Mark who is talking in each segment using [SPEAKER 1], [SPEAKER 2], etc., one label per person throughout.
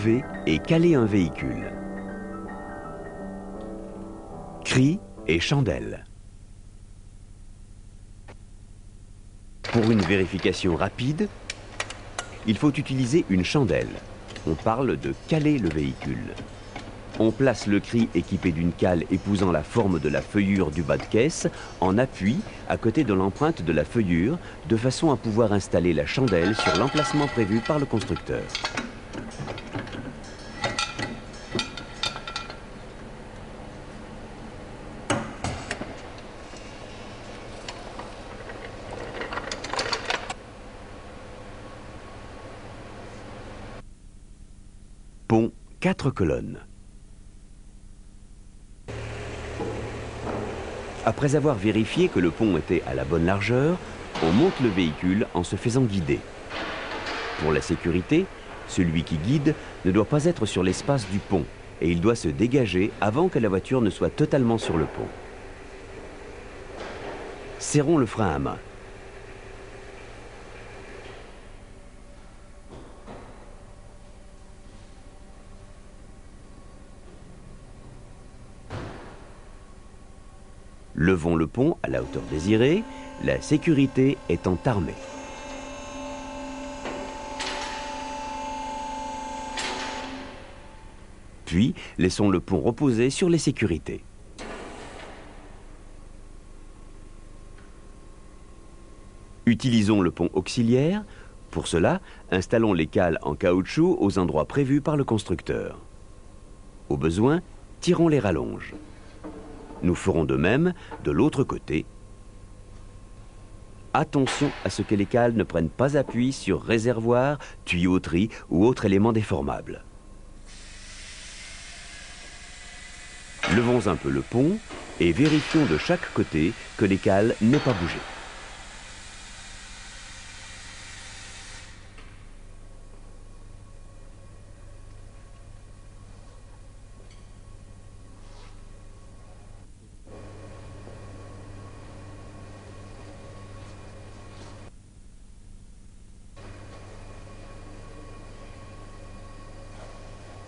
[SPEAKER 1] lever et caler un véhicule. Cris et chandelle. Pour une vérification rapide, il faut utiliser une chandelle. On parle de caler le véhicule. On place le cri équipé d'une cale épousant la forme de la feuillure du bas de caisse en appui à côté de l'empreinte de la feuillure, de façon à pouvoir installer la chandelle sur l'emplacement prévu par le constructeur. Pont 4 colonnes. Après avoir vérifié que le pont était à la bonne largeur, on monte le véhicule en se faisant guider. Pour la sécurité, celui qui guide ne doit pas être sur l'espace du pont et il doit se dégager avant que la voiture ne soit totalement sur le pont. Serrons le frein à main. Levons le pont à la hauteur désirée, la sécurité étant armée. Puis, laissons le pont reposer sur les sécurités. Utilisons le pont auxiliaire. Pour cela, installons les cales en caoutchouc aux endroits prévus par le constructeur. Au besoin, tirons les rallonges. Nous ferons de même de l'autre côté. Attention à ce que les cales ne prennent pas appui sur réservoir, tuyauterie ou autre élément déformable. Levons un peu le pont et vérifions de chaque côté que les cales n'aient pas bougé.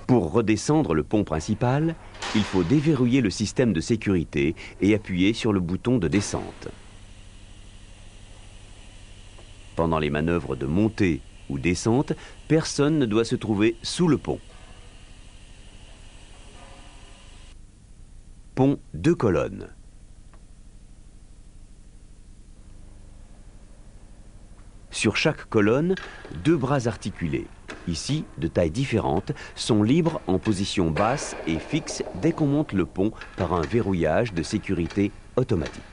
[SPEAKER 1] Pour redescendre le pont principal, il faut déverrouiller le système de sécurité et appuyer sur le bouton de descente. Pendant les manœuvres de montée ou descente, personne ne doit se trouver sous le pont. Pont 2 colonnes. Sur chaque colonne, 2 bras articulés, ici de tailles différentes, sont libres en position basse et fixe dès qu'on monte le pont par un verrouillage de sécurité automatique.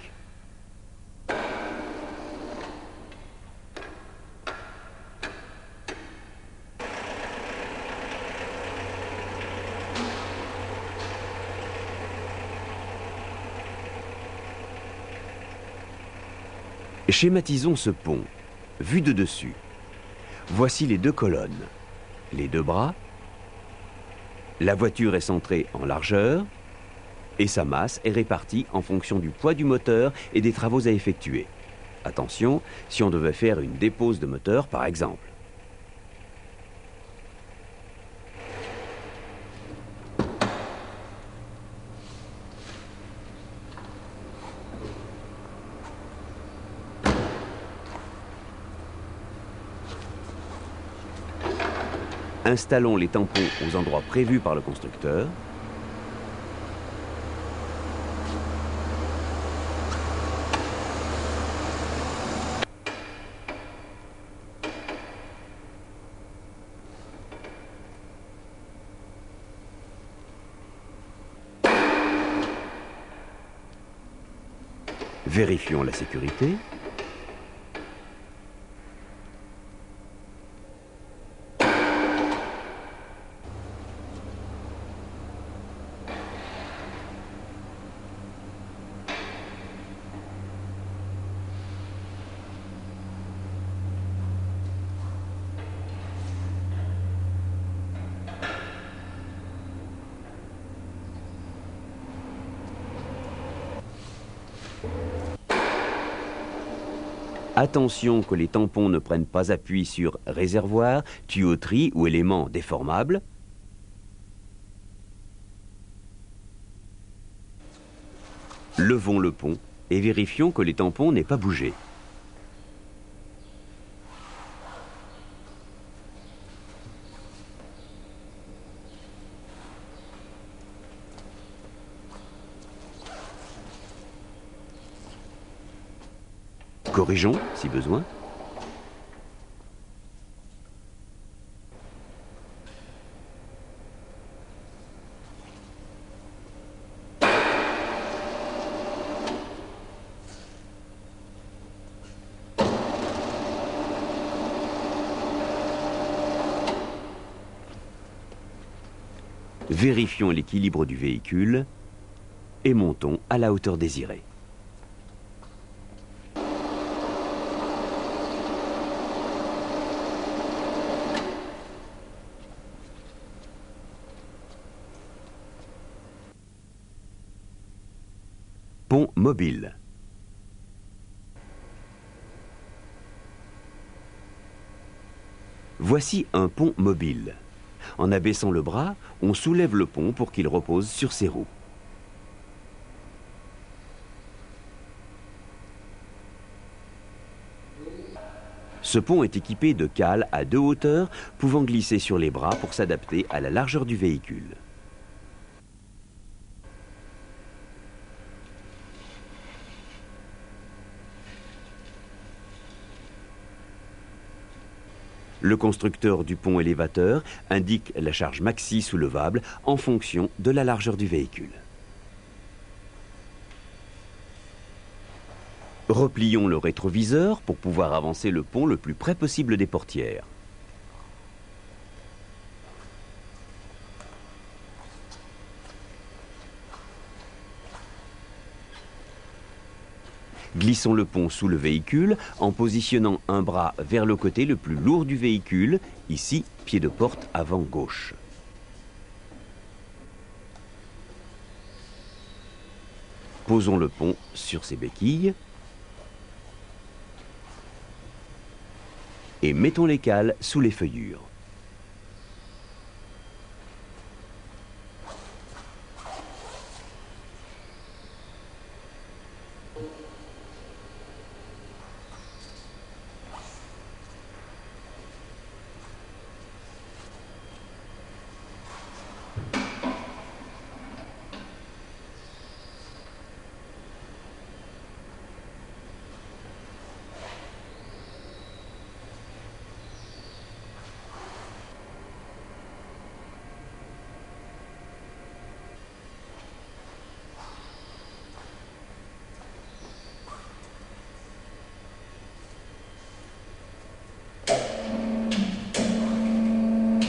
[SPEAKER 1] Schématisons ce pont, vu de dessus. Voici les 2 colonnes, les 2 bras. La voiture est centrée en largeur et sa masse est répartie en fonction du poids du moteur et des travaux à effectuer. Attention, si on devait faire une dépose de moteur par exemple. Installons les tampons aux endroits prévus par le constructeur. Vérifions la sécurité. Attention que les tampons ne prennent pas appui sur réservoir, tuyauterie ou éléments déformables. Levons le pont et vérifions que les tampons n'aient pas bougé. Corrigeons si besoin. Vérifions l'équilibre du véhicule et montons à la hauteur désirée. Pont mobile. Voici un pont mobile. En abaissant le bras, on soulève le pont pour qu'il repose sur ses roues. Ce pont est équipé de cales à 2 hauteurs pouvant glisser sur les bras pour s'adapter à la largeur du véhicule. Le constructeur du pont élévateur indique la charge maxi soulevable en fonction de la largeur du véhicule. Replions le rétroviseur pour pouvoir avancer le pont le plus près possible des portières. Glissons le pont sous le véhicule en positionnant un bras vers le côté le plus lourd du véhicule, ici, pied de porte avant gauche. Posons le pont sur ses béquilles et mettons les cales sous les feuillures.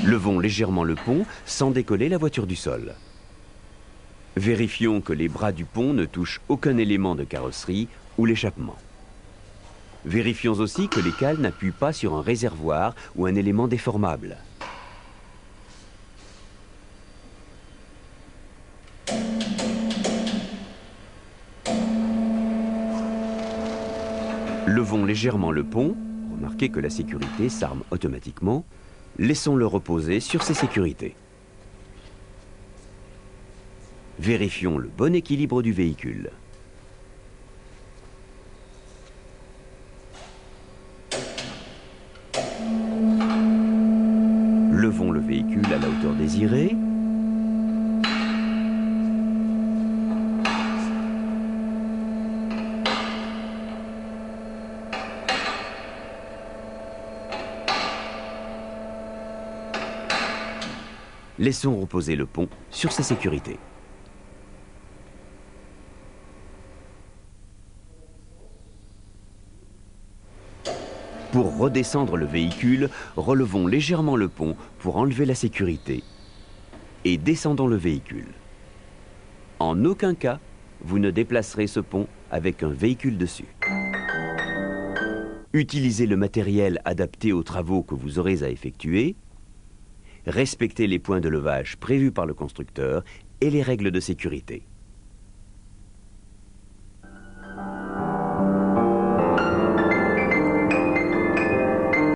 [SPEAKER 1] Levons légèrement le pont sans décoller la voiture du sol. Vérifions que les bras du pont ne touchent aucun élément de carrosserie ou l'échappement. Vérifions aussi que les cales n'appuient pas sur un réservoir ou un élément déformable. Levons légèrement le pont. Remarquez que la sécurité s'arme automatiquement. Laissons-le reposer sur ses sécurités. Vérifions le bon équilibre du véhicule. Levons le véhicule à la hauteur désirée. Laissons reposer le pont sur ses sécurités. Pour redescendre le véhicule, relevons légèrement le pont pour enlever la sécurité et descendons le véhicule. En aucun cas, vous ne déplacerez ce pont avec un véhicule dessus. Utilisez le matériel adapté aux travaux que vous aurez à effectuer. Respectez les points de levage prévus par le constructeur et les règles de sécurité.